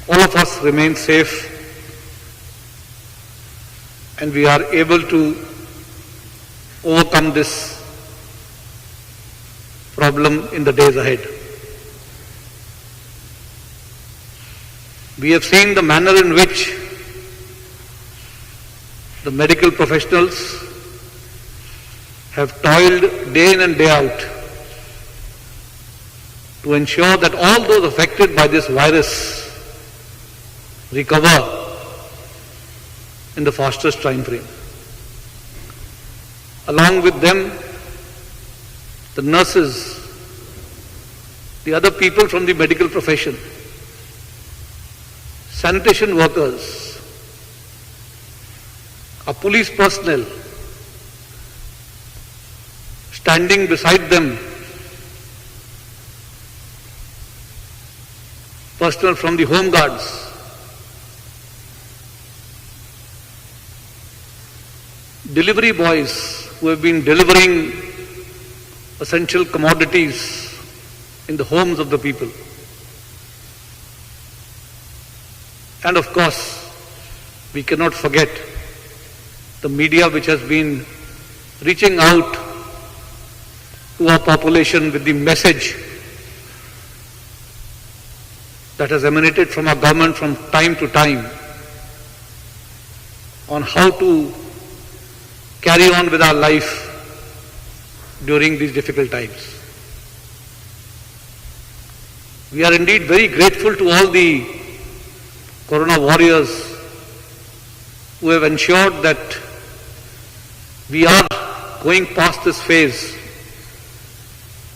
all of us remain safe and we are able to overcome this problem in the days ahead. We have seen the manner in which the medical professionals have toiled day in and day out to ensure that all those affected by this virus recover in the fastest time frame. Along with them, the nurses, the other people from the medical profession, sanitation workers, our police personnel, standing beside them, personnel from the home guards, delivery boys who have been delivering essential commodities in the homes of the people. And of course, we cannot forget the media which has been reaching out to our population with the message that has emanated from our government from time to time on how to carry on with our life during these difficult times. We are indeed very grateful to all the Corona warriors who have ensured that we are going past this phase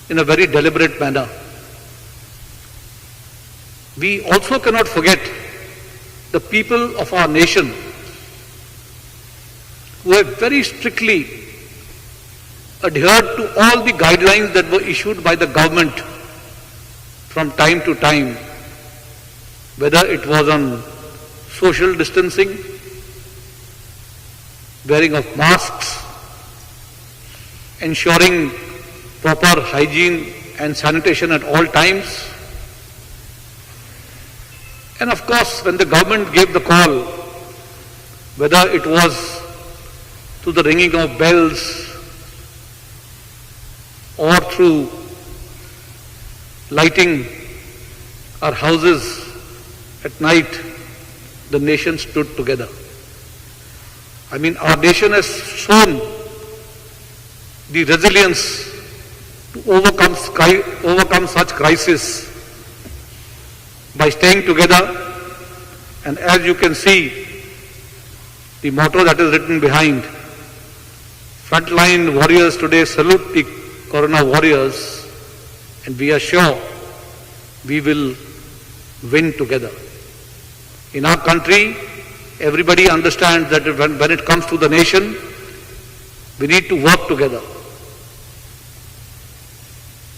in a very deliberate manner. We also cannot forget the people of our nation who have very strictly adhered to all the guidelines that were issued by the government from time to time, whether it was on social distancing, wearing of masks, ensuring proper hygiene and sanitation at all times. And of course, when the government gave the call, whether it was through the ringing of bells or through lighting our houses at night, the nation stood together. I mean, our nation has shown the resilience to overcome such crisis by staying together. And as you can see, the motto that is written behind, frontline warriors today salute the Corona warriors, and we are sure we will win together. In our country, everybody understands that when it comes to the nation, we need to work together.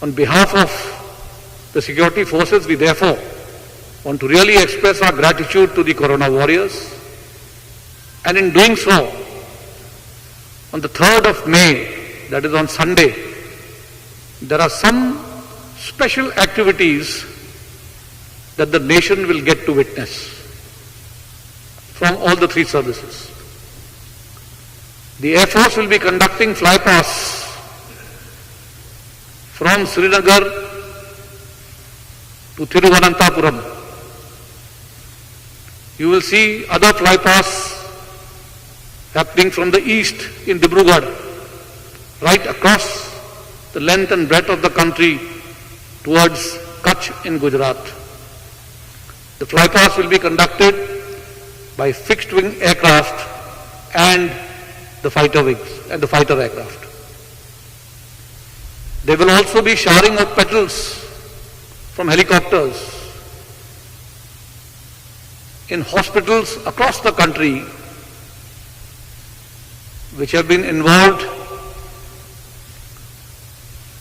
On behalf of the security forces, we therefore want to really express our gratitude to the Corona warriors. And in doing so, on the 3rd of May, that is on Sunday, there are some special activities that the nation will get to witness from all the three services. The Air Force will be conducting flypasts from Srinagar to Thiruvananthapuram. You will see other flypasts happening from the east in Dibrugarh, right across the length and breadth of the country towards Kutch in Gujarat. The flypast will be conducted by fixed-wing aircraft and the fighter wings and the fighter aircraft. They will also be showering of petals from helicopters in hospitals across the country which have been involved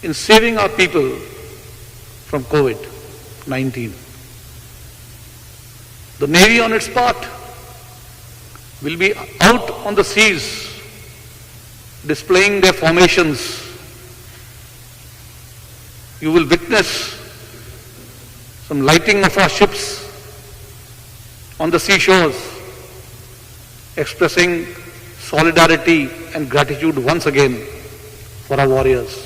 in saving our people from COVID-19. The Navy on its part will be out on the seas displaying their formations. You will witness some lighting of our ships on the seashores, expressing solidarity and gratitude once again for our warriors.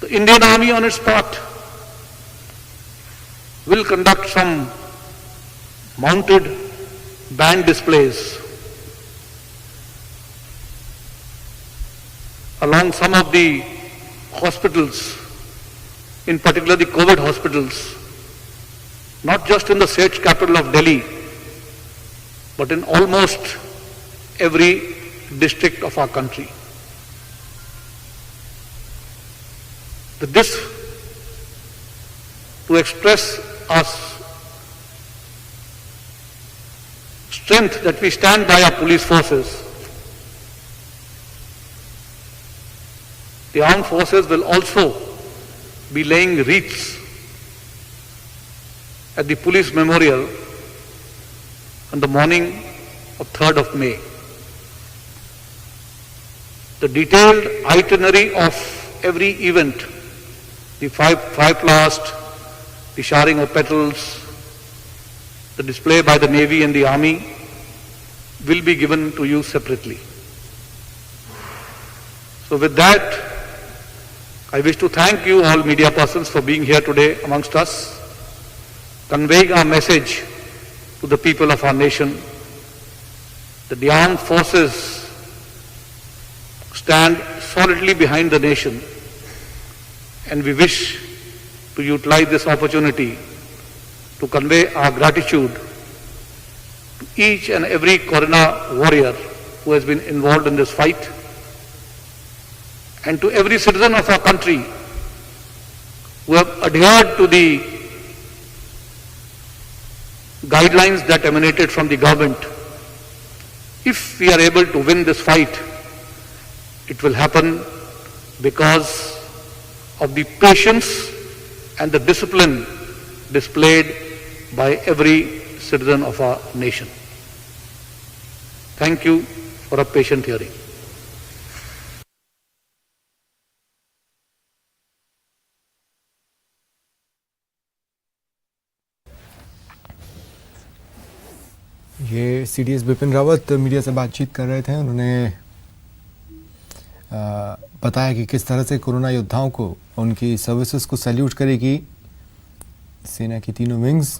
The Indian Army on its part will conduct some mounted band displays along some of the hospitals, in particular the COVID hospitals, not just in the state capital of Delhi, but in almost every district of our country. This to express our strength that we stand by our police forces. The armed forces will also be laying wreaths at the police memorial on the morning of 3rd of May. The detailed itinerary of every event, the five blast, the showering of petals, the display by the Navy and the Army, will be given to you separately. So with that, I wish to thank you all media persons for being here today amongst us, conveying our message to the people of our nation that the armed forces stand solidly behind the nation, and we wish to utilize this opportunity to convey our gratitude to each and every Corona warrior who has been involved in this fight, and to every citizen of our country who have adhered to the guidelines that emanated from the government. If we are able to win this fight, it will happen because of the patience and the discipline displayed by every citizen of our nation. Thank you for a patient hearing. ये CDS Bipin Rawat media से बातचीत कर रहे थे। उन्होंने बताया कि किस तरह से कोरोना योद्धाओं को, उनकी सर्विसेज को सैल्यूट करेगी सेना की तीनों विंग्स।